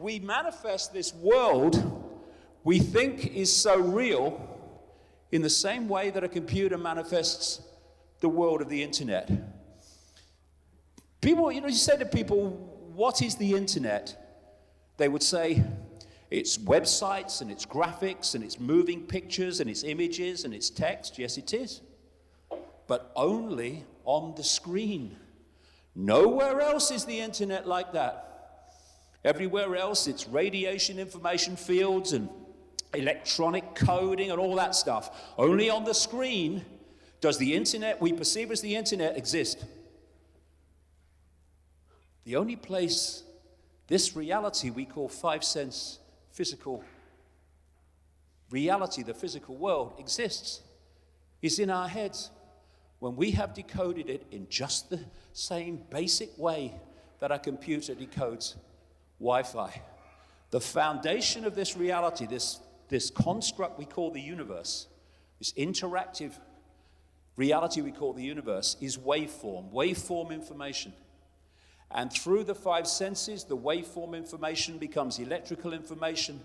we manifest this world we think is so real in the same way that a computer manifests the world of the internet. People, you say to people, what is the internet? They would say, it's websites and it's graphics and it's moving pictures and it's images and it's text. Yes, it is. But only on the screen. Nowhere else is the internet like that. Everywhere else, it's radiation information fields and electronic coding and all that stuff. Only on the screen does the internet we perceive as the internet exist. The only place this reality we call five-sense physical reality, the physical world, exists is in our heads. When we have decoded it in just the same basic way that a computer decodes Wi-Fi. The foundation of this reality, this construct we call the universe, this interactive reality we call the universe, is waveform information. And through the five senses, the waveform information becomes electrical information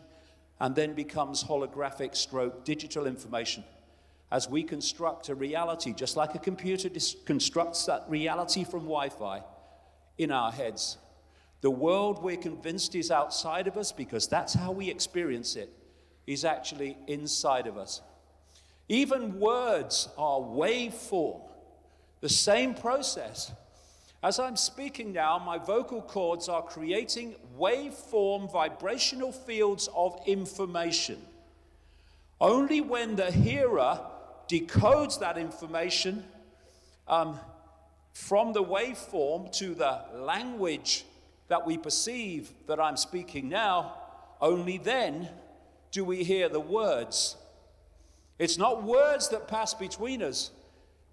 and then becomes holographic stroke digital information. As we construct a reality, just like a computer constructs that reality from Wi-Fi in our heads, the world we're convinced is outside of us, because that's how we experience it, is actually inside of us. Even words are waveform, the same process. As I'm speaking now, my vocal cords are creating waveform vibrational fields of information. Only when the hearer decodes that information from the waveform to the language that we perceive that I'm speaking now, only then do we hear the words. It's not words that pass between us.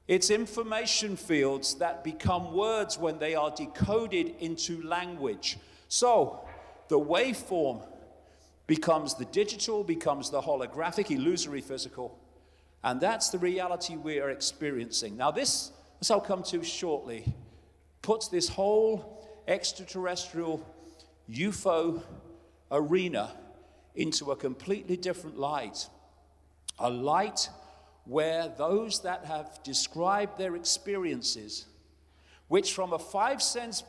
It's information fields that become words when they are decoded into language. So the waveform becomes the digital, becomes the holographic, illusory physical. And that's the reality we are experiencing. Now this, as I'll come to shortly, puts this whole extraterrestrial UFO arena into a completely different light. A light where those that have described their experiences, which from a five-sense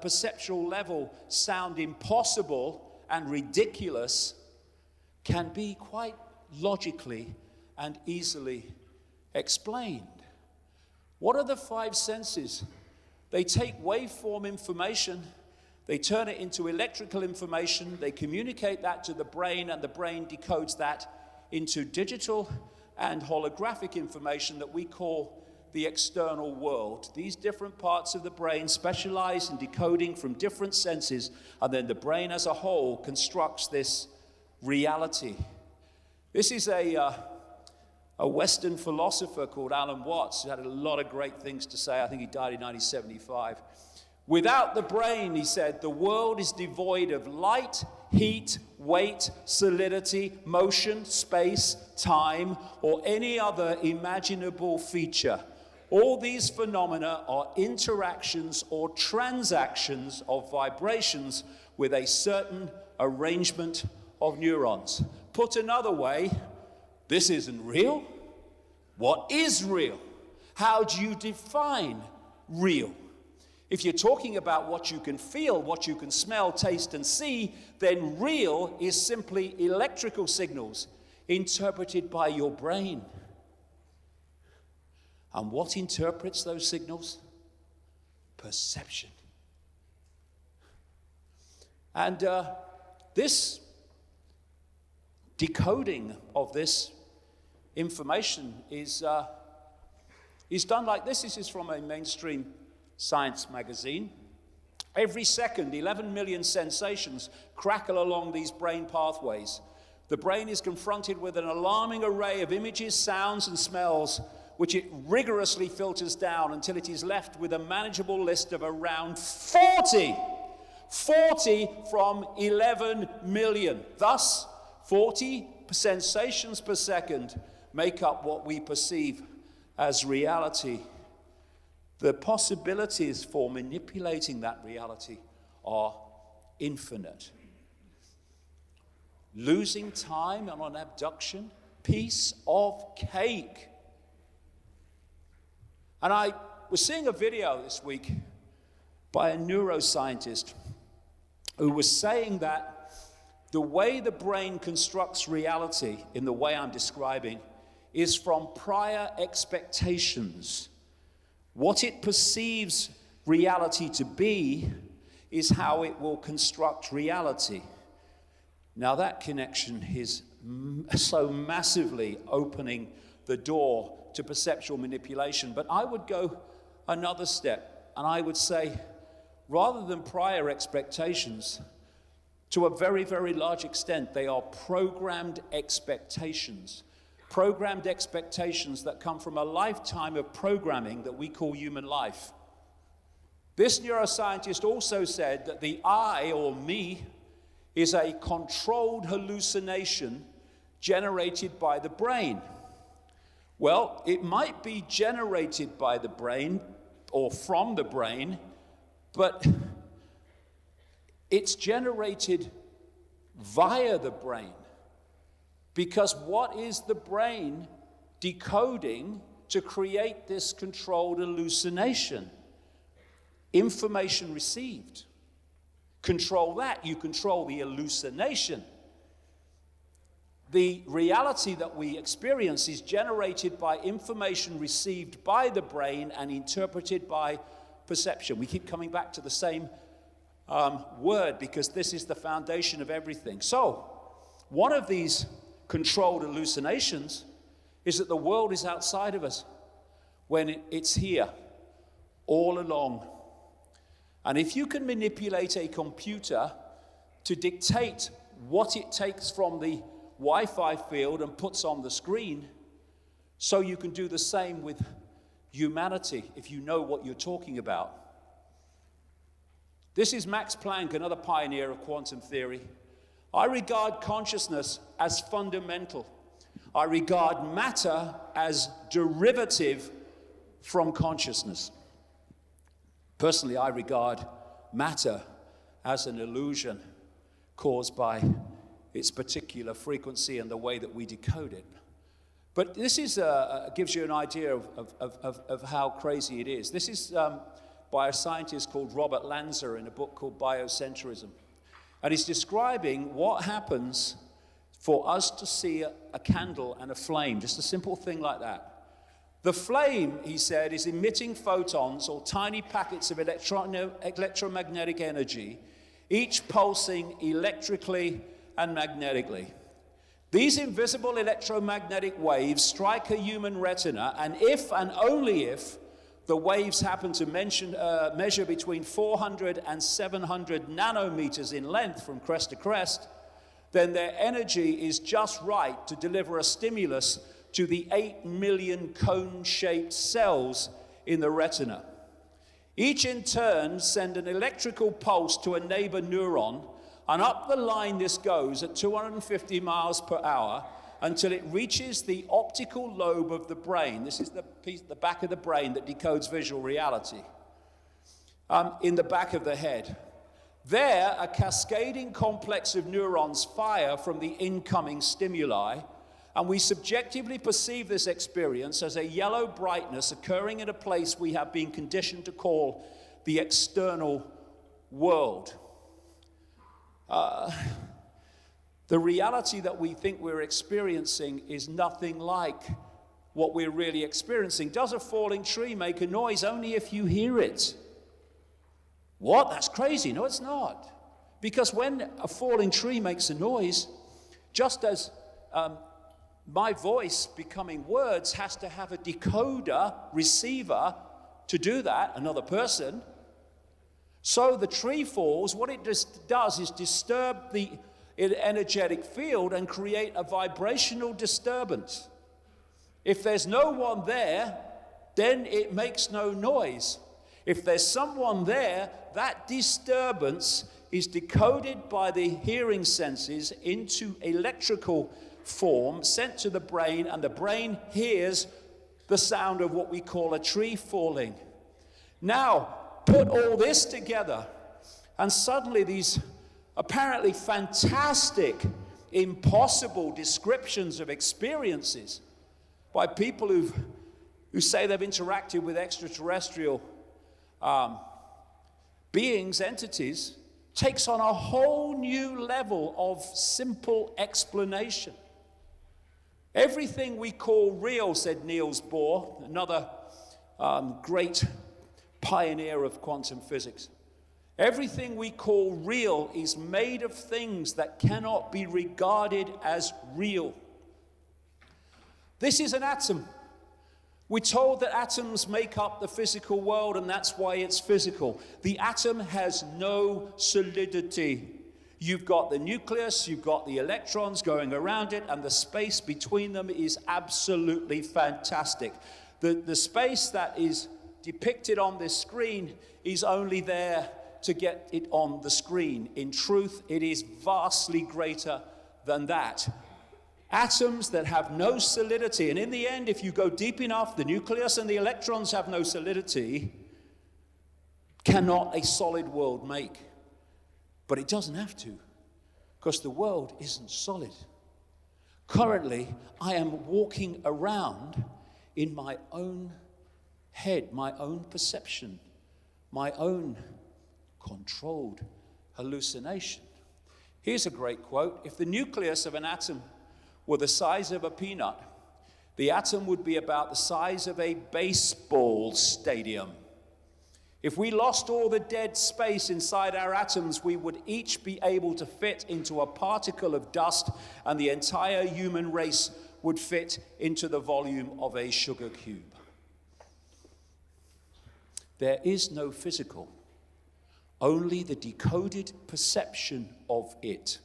perceptual level sound impossible and ridiculous, can be quite logically and easily explained. What are the five senses? They take waveform information, they turn it into electrical information, they communicate that to the brain, and the brain decodes that into digital and holographic information that we call the external world. These different parts of the brain specialize in decoding from different senses, and then the brain as a whole constructs this reality. This is a Western philosopher called Alan Watts, who had a lot of great things to say. I think he died in 1975. Without the brain, he said, the world is devoid of light, heat, weight, solidity, motion, space, time, or any other imaginable feature. All these phenomena are interactions or transactions of vibrations with a certain arrangement of neurons. Put another way, this isn't real. What is real? How do you define real? If you're talking about what you can feel, what you can smell, taste, and see, then real is simply electrical signals interpreted by your brain. And what interprets those signals? Perception. And this decoding of this information is done like this. This is from a mainstream science magazine. Every second, 11 million sensations crackle along these brain pathways. The brain is confronted with an alarming array of images, sounds, and smells, which it rigorously filters down until it is left with a manageable list of around 40 from 11 million. Thus, 40 sensations per second make up what we perceive as reality. The possibilities for manipulating that reality are infinite. losing time on an abduction, piece of cake. And I was seeing a video this week by a neuroscientist who was saying that the way the brain constructs reality in the way I'm describing is from prior expectations. What it perceives reality to be is how it will construct reality. Now that connection is so massively opening the door to perceptual manipulation. But I would go another step, and I would say, rather than prior expectations, to a very, very large extent, they are programmed expectations. Programmed expectations that come from a lifetime of programming that we call human life. This neuroscientist also said that the I, or me, is a controlled hallucination generated by the brain. Well, it might be generated by the brain or from the brain, but it's generated via the brain. Because what is the brain decoding to create this controlled hallucination? Information received. Control that, you control the hallucination. The reality that we experience is generated by information received by the brain and interpreted by perception. We keep coming back to the same word because this is the foundation of everything. So, one of these controlled hallucinations is that the world is outside of us when it's here all along. And if you can manipulate a computer to dictate what it takes from the Wi-Fi field and puts on the screen, so you can do the same with humanity if you know what you're talking about. This is Max Planck, another pioneer of quantum theory. I regard consciousness as fundamental. I regard matter as derivative from consciousness. Personally, I regard matter as an illusion caused by its particular frequency and the way that we decode it. But this is gives you an idea of how crazy it is. This is by a scientist called Robert Lanza in a book called Biocentrism. And he's describing what happens for us to see a candle and a flame, just a simple thing like that. The flame, he said, is emitting photons or tiny packets of electromagnetic energy, each pulsing electrically and magnetically. These invisible electromagnetic waves strike a human retina, and if and only if the waves happen to measure between 400 and 700 nanometers in length from crest to crest, then their energy is just right to deliver a stimulus to the 8 million cone-shaped cells in the retina. Each in turn send an electrical pulse to a neighbor neuron, and up the line this goes at 250 miles per hour until it reaches the optical lobe of the brain. This is the back of the brain that decodes visual reality, in the back of the head. There, a cascading complex of neurons fire from the incoming stimuli, and we subjectively perceive this experience as a yellow brightness occurring in a place we have been conditioned to call the external world. The reality that we think we're experiencing is nothing like what we're really experiencing. Does a falling tree make a noise? Only if you hear it. What? That's crazy. No, it's not. Because when a falling tree makes a noise, just as my voice becoming words has to have a decoder, receiver to do that, another person, so the tree falls, what it just does is disturb the energetic field and create a vibrational disturbance. If there's no one there, then it makes no noise. If there's someone there, that disturbance is decoded by the hearing senses into electrical form, sent to the brain, and the brain hears the sound of what we call a tree falling. Now, put all this together, and suddenly these apparently fantastic impossible descriptions of experiences by people who say they've interacted with extraterrestrial beings, entities, takes on a whole new level of simple explanation. Everything we call real, said Niels Bohr, another great pioneer of quantum physics. Everything we call real is made of things that cannot be regarded as real. This is an atom. We're told that atoms make up the physical world, and that's why it's physical. The atom has no solidity. You've got the nucleus, you've got the electrons going around it, and the space between them is absolutely fantastic. The space that is depicted on this screen is only there to get it on the screen. In truth, it is vastly greater than that. Atoms that have no solidity, and in the end, if you go deep enough, the nucleus and the electrons have no solidity, cannot a solid world make. But it doesn't have to, because the world isn't solid. Currently, I am walking around in my own head, my own perception, my own controlled hallucination. Here's a great quote. If the nucleus of an atom were the size of a peanut, the atom would be about the size of a baseball stadium. If we lost all the dead space inside our atoms, we would each be able to fit into a particle of dust, and the entire human race would fit into the volume of a sugar cube. There is no physical, only the decoded perception of it.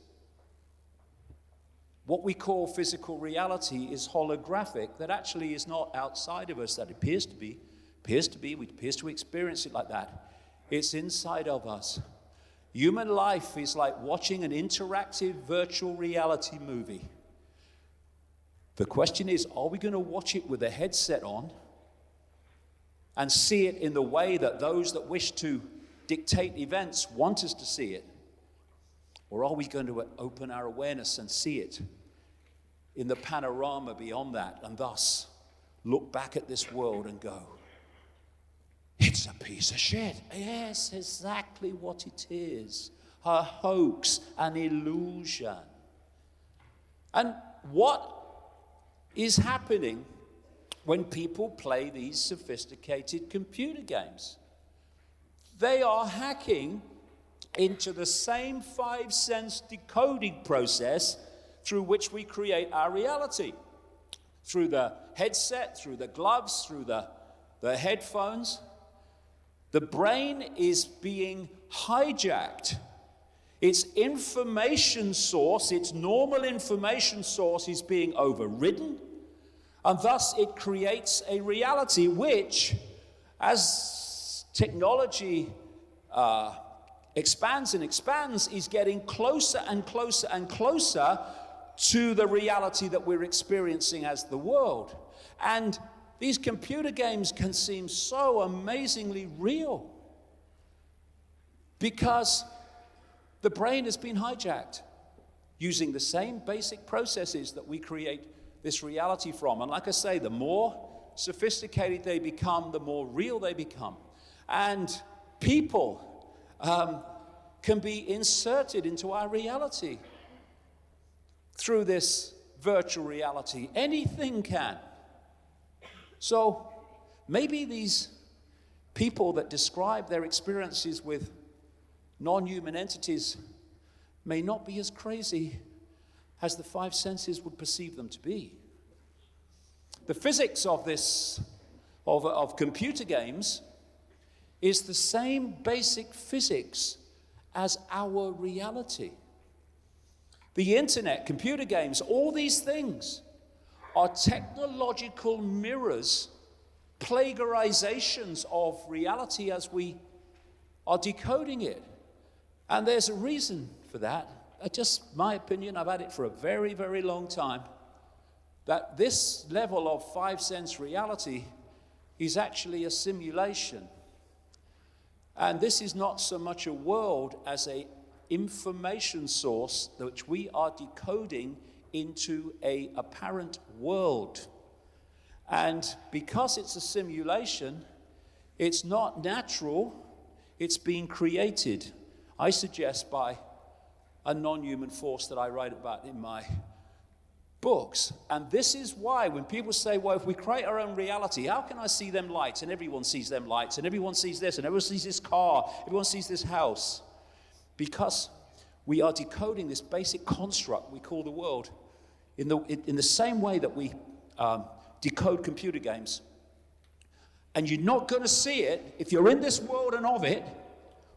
What we call physical reality is holographic, that actually is not outside of us, that appears to be, we appears to experience it like that. It's inside of us. Human life is like watching an interactive virtual reality movie. The question is, are we going to watch it with a headset on and see it in the way that those that wish to dictate events want us to see it? Or are we going to open our awareness and see it in the panorama beyond that, and thus look back at this world and go, it's a piece of shit. Yes, exactly what it is. A hoax, an illusion. And what is happening when people play these sophisticated computer games? They are hacking into the same 5 sense decoding process through which we create our reality. Through the headset, through the gloves, through the headphones. The brain is being hijacked. Its information source, its normal information source, is being overridden, and thus it creates a reality which, as technology expands and expands, is getting closer and closer and closer to the reality that we're experiencing as the world. And these computer games can seem so amazingly real because the brain has been hijacked using the same basic processes that we create this reality from. And like I say, the more sophisticated they become, the more real they become. And people can be inserted into our reality through this virtual reality. Anything can. So maybe these people that describe their experiences with non-human entities may not be as crazy as the 5 senses would perceive them to be. The physics of this, of computer games, is the same basic physics as our reality. The internet, computer games, all these things are technological mirrors, plagiarizations of reality as we are decoding it. And there's a reason for that. Just my opinion, I've had it for a very, very long time, that this level of 5 sense reality is actually a simulation. And this is not so much a world as an information source which we are decoding into an apparent world. And because it's a simulation, it's not natural, it's being created, I suggest, by a non-human force that I write about in my books. And this is why when people say, well, if we create our own reality, how can I see them lights? And everyone sees them lights, and everyone sees this, and everyone sees this car, everyone sees this house. Because we are decoding this basic construct we call the world in the same way that we decode computer games. And you're not going to see it if you're in this world and of it.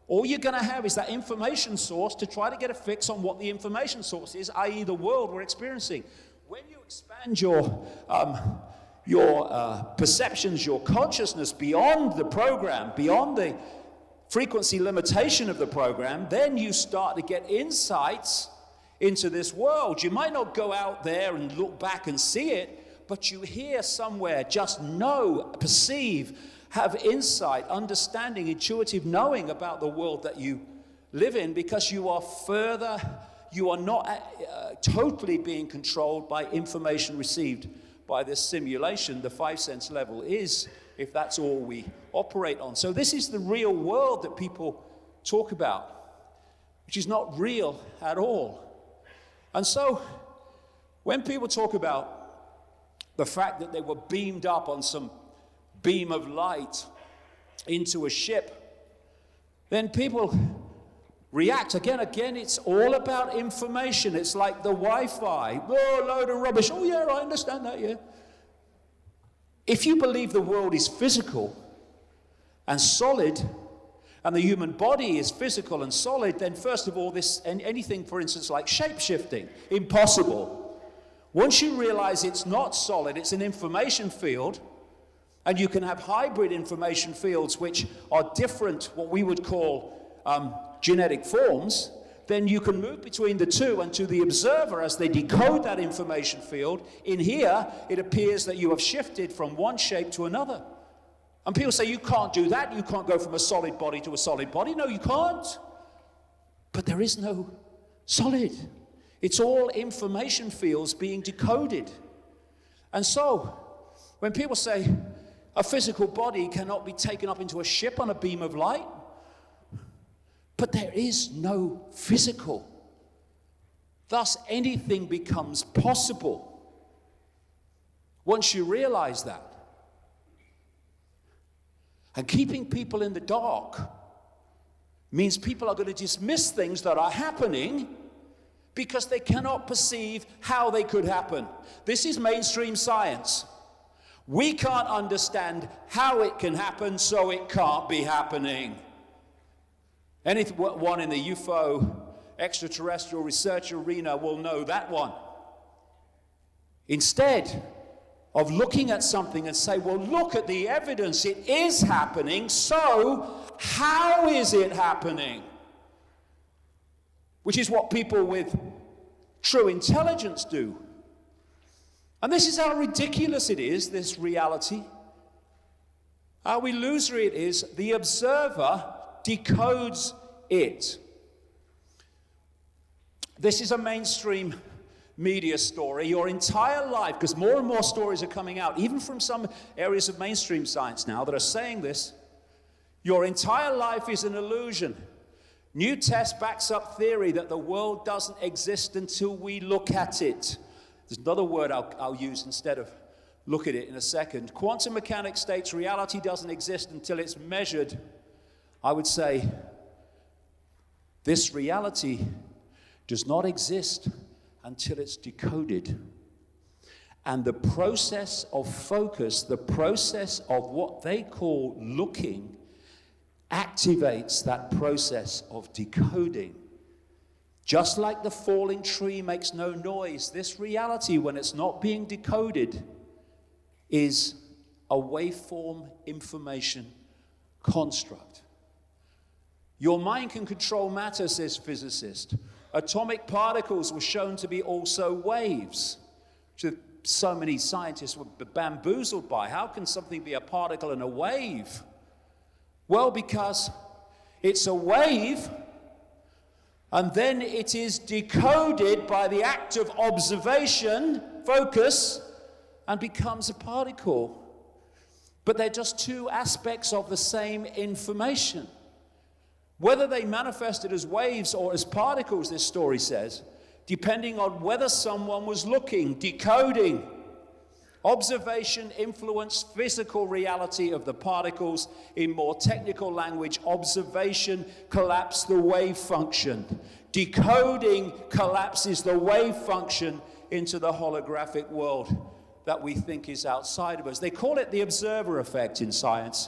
All you're going to have is that information source to try to get a fix on what the information source is, i.e. the world we're experiencing. When you expand your perceptions, your consciousness beyond the program, beyond the frequency limitation of the program, then you start to get insights into this world. You might not go out there and look back and see it, but you hear somewhere, just know, perceive, have insight, understanding, intuitive knowing about the world that you live in, because you are not totally being controlled by information received by this simulation. The 5 sense level is, if that's all we operate on. So this is the real world that people talk about, which is not real at all. And so when people talk about the fact that they were beamed up on some beam of light into a ship, then people react. Again, it's all about information. It's like the Wi-Fi. Oh, load of rubbish. Oh, yeah, I understand that, yeah. If you believe the world is physical and solid, and the human body is physical and solid, then first of all, anything, for instance, like shape-shifting, impossible. Once you realize it's not solid, it's an information field, and you can have hybrid information fields which are different, what we would call genetic forms, then you can move between the two, and to the observer, as they decode that information field, in here, it appears that you have shifted from one shape to another. And people say, you can't do that, you can't go from a solid body to a solid body. No, you can't. But there is no solid. It's all information fields being decoded. And so, when people say a physical body cannot be taken up into a ship on a beam of light, but there is no physical. Thus, anything becomes possible once you realize that. And keeping people in the dark means people are going to dismiss things that are happening because they cannot perceive how they could happen. This is mainstream science. We can't understand how it can happen, so it can't be happening. Anyone in the UFO extraterrestrial research arena will know that one. Instead of looking at something and say, well, look at the evidence, it is happening, so how is it happening? Which is what people with true intelligence do. And this is how ridiculous it is, this reality. How illusory it is. The observer decodes it. This is a mainstream media story. Your entire life, because more and more stories are coming out, even from some areas of mainstream science now that are saying this, your entire life is an illusion. New test backs up theory that the world doesn't exist until we look at it. There's another word I'll use instead of look at it in a second. Quantum mechanics states reality doesn't exist until it's measured. I would say this reality does not exist until it's decoded. And the process of focus, the process of what they call looking, activates that process of decoding. Just like the falling tree makes no noise, this reality, when it's not being decoded, is a waveform information construct. Your mind can control matter, says physicist. Atomic particles were shown to be also waves, which so many scientists were bamboozled by. How can something be a particle and a wave? Well, because it's a wave And then it is decoded by the act of observation, focus, and becomes a particle. But they're just two aspects of the same information. Whether they manifested as waves or as particles, this story says, depending on whether someone was looking, decoding. Observation influenced physical reality of the particles. In more technical language, observation collapsed the wave function. Decoding collapses the wave function into the holographic world that we think is outside of us. They call it the observer effect in science.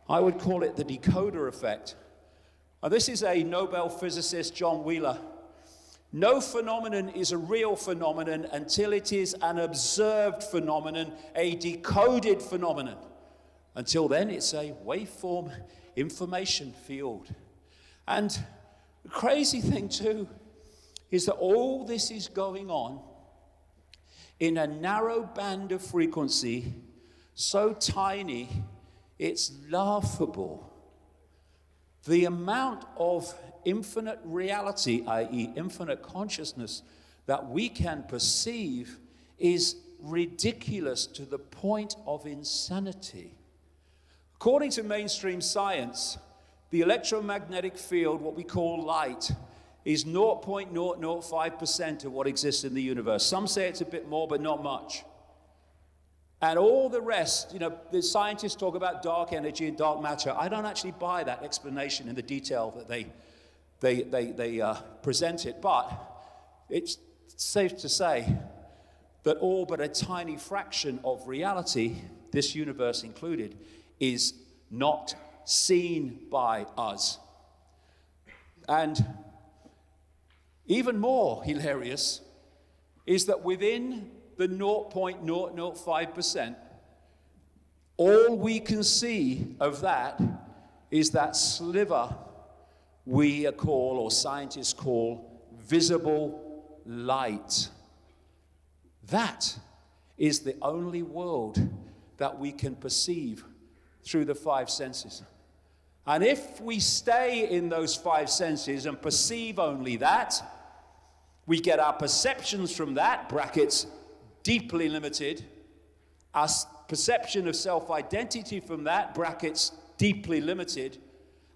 I would call it the decoder effect. Now, this is a Nobel physicist, John Wheeler. No phenomenon is a real phenomenon until it is an observed phenomenon, a decoded phenomenon. Until then, it's a waveform information field. And the crazy thing, too, is that all this is going on in a narrow band of frequency, so tiny, it's laughable. The amount of infinite reality, i.e. infinite consciousness, that we can perceive is ridiculous to the point of insanity. According to mainstream science, the electromagnetic field, what we call light, is 0.005% of what exists in the universe. Some say it's a bit more, but not much. And all the rest, the scientists talk about dark energy and dark matter. I don't actually buy that explanation in the detail that they present it, but it's safe to say that all but a tiny fraction of reality, this universe included, is not seen by us. And even more hilarious is that within the 0.005%, all we can see of that is that sliver we call, or scientists call, visible light. That is the only world that we can perceive through the five senses. And if we stay in those five senses and perceive only that, we get our perceptions from that, brackets, deeply limited, our perception of self-identity from that, brackets, deeply limited,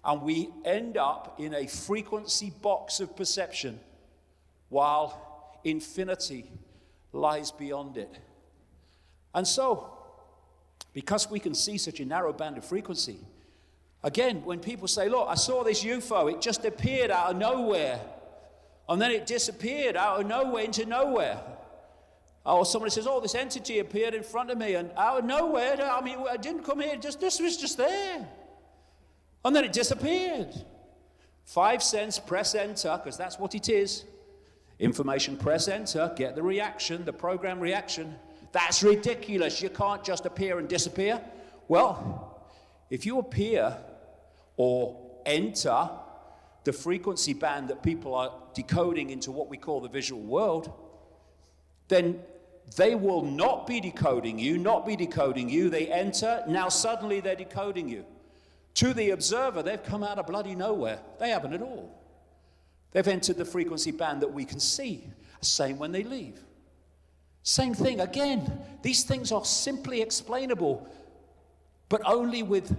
and we end up in a frequency box of perception while infinity lies beyond it. And so, because we can see such a narrow band of frequency, again, when people say, look, I saw this UFO, it just appeared out of nowhere, and then it disappeared out of nowhere into nowhere. Or somebody says, oh, this entity appeared in front of me, and out of nowhere, I didn't come here, this was just there. And then it disappeared. 5 cents, press enter, because that's what it is. Information, press enter, get the reaction, the program reaction. That's ridiculous. You can't just appear and disappear. Well, if you appear or enter the frequency band that people are decoding into what we call the visual world, then they will not be decoding you, They enter, now suddenly they're decoding you. To the observer, they've come out of bloody nowhere. They haven't at all. They've entered the frequency band that we can see. Same when they leave. Same thing. Again, these things are simply explainable, but only with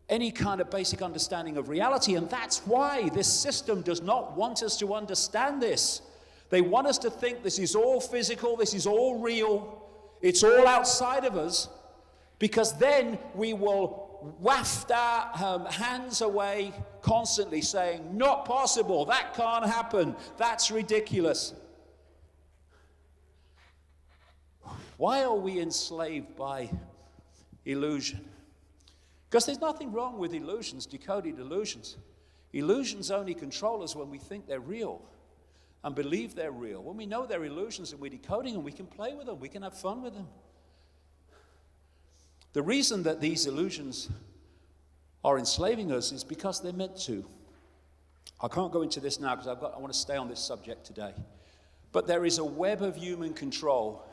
any kind of basic understanding of reality. And that's why this system does not want us to understand this. They want us to think this is all physical, this is all real, it's all outside of us, because then we will waft our hands away constantly saying, not possible, that can't happen, that's ridiculous. Why are we enslaved by illusion? Because there's nothing wrong with illusions, decoded illusions. Illusions only control us when we think they're real and believe they're real. When we know they're illusions and we're decoding them, we can play with them, we can have fun with them. The reason that these illusions are enslaving us is because they're meant to. I can't go into this now because I want to stay on this subject today. But there is a web of human control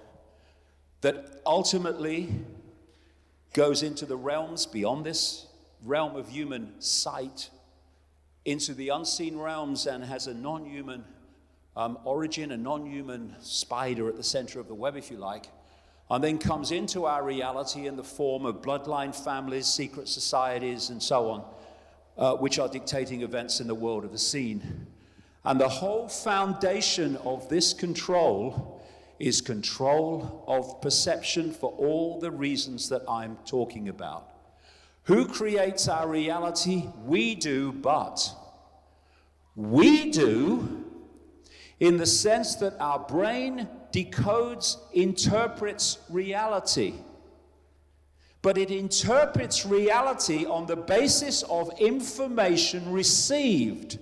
that ultimately goes into the realms beyond this realm of human sight, into the unseen realms and has a non-human origin, a non-human spider at the center of the web, if you like, and then comes into our reality in the form of bloodline families, secret societies, and so on, which are dictating events in the world of the seen. And the whole foundation of this control is control of perception for all the reasons that I'm talking about. Who creates our reality? We do, but we do in the sense that our brain decodes, interprets reality. But it interprets reality on the basis of information received.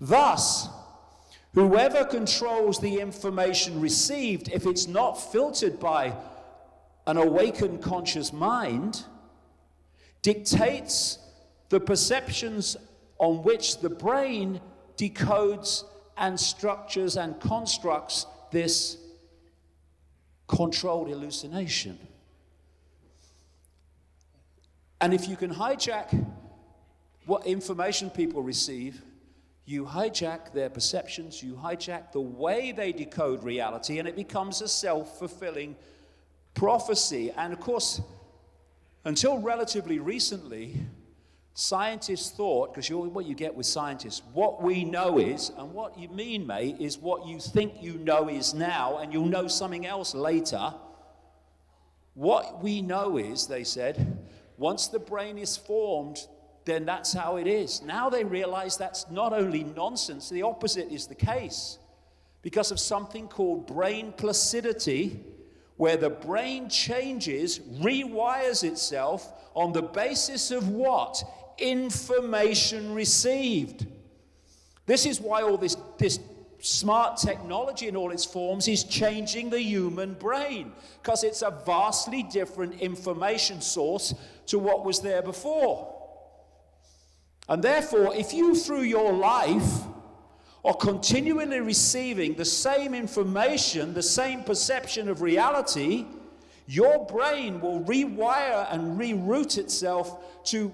Thus, whoever controls the information received, if it's not filtered by an awakened conscious mind, dictates the perceptions on which the brain decodes and structures and constructs this controlled hallucination. And if you can hijack what information people receive, you hijack their perceptions, you hijack the way they decode reality, and it becomes a self-fulfilling prophecy. And of course, until relatively recently, scientists thought, because what you get with scientists, what we know is, and what you mean, mate, is what you think you know is now, and you'll know something else later. What we know is, they said, once the brain is formed, then that's how it is. Now they realize that's not only nonsense, the opposite is the case. Because of something called brain placidity, where the brain changes, rewires itself on the basis of what? Information received. This is why all this smart technology in all its forms is changing the human brain, because it's a vastly different information source to what was there before. And therefore, if you through your life are continually receiving the same information, the same perception of reality, your brain will rewire and reroute itself to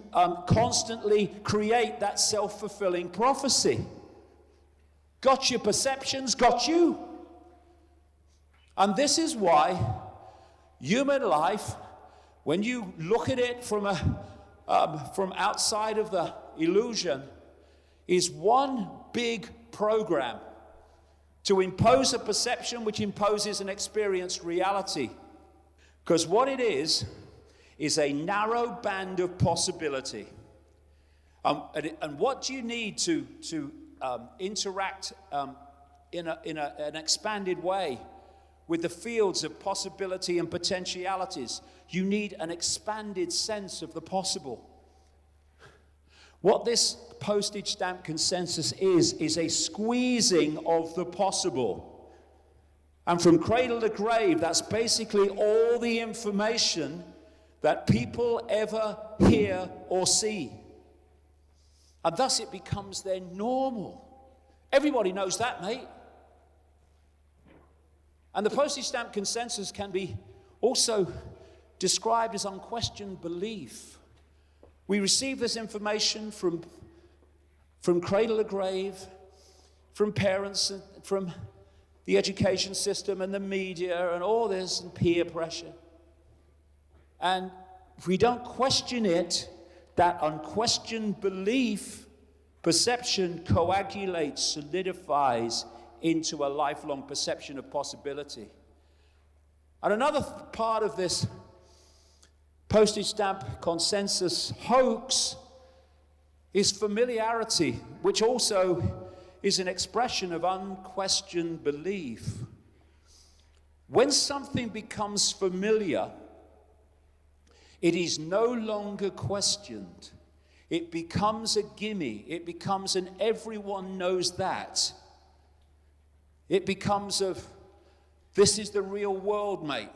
constantly create that self-fulfilling prophecy. Got your perceptions, got you. And this is why human life, when you look at it from outside of the illusion, is one big program to impose a perception which imposes an experienced reality. Because what it is a narrow band of possibility. And what do you need to interact in an expanded way with the fields of possibility and potentialities? You need an expanded sense of the possible. What this postage stamp consensus is a squeezing of the possible. And from cradle to grave, that's basically all the information that people ever hear or see. And thus it becomes their normal. Everybody knows that, mate. And the postage stamp consensus can be also described as unquestioned belief. We receive this information from cradle to grave, from parents, and from the education system and the media and all this, and peer pressure. And if we don't question it, that unquestioned belief, perception coagulates, solidifies into a lifelong perception of possibility. And another part of this postage stamp consensus hoax is familiarity, which also is an expression of unquestioned belief. When something becomes familiar, it is no longer questioned. It becomes a gimme. It becomes an everyone knows that. It becomes this is the real world, mate.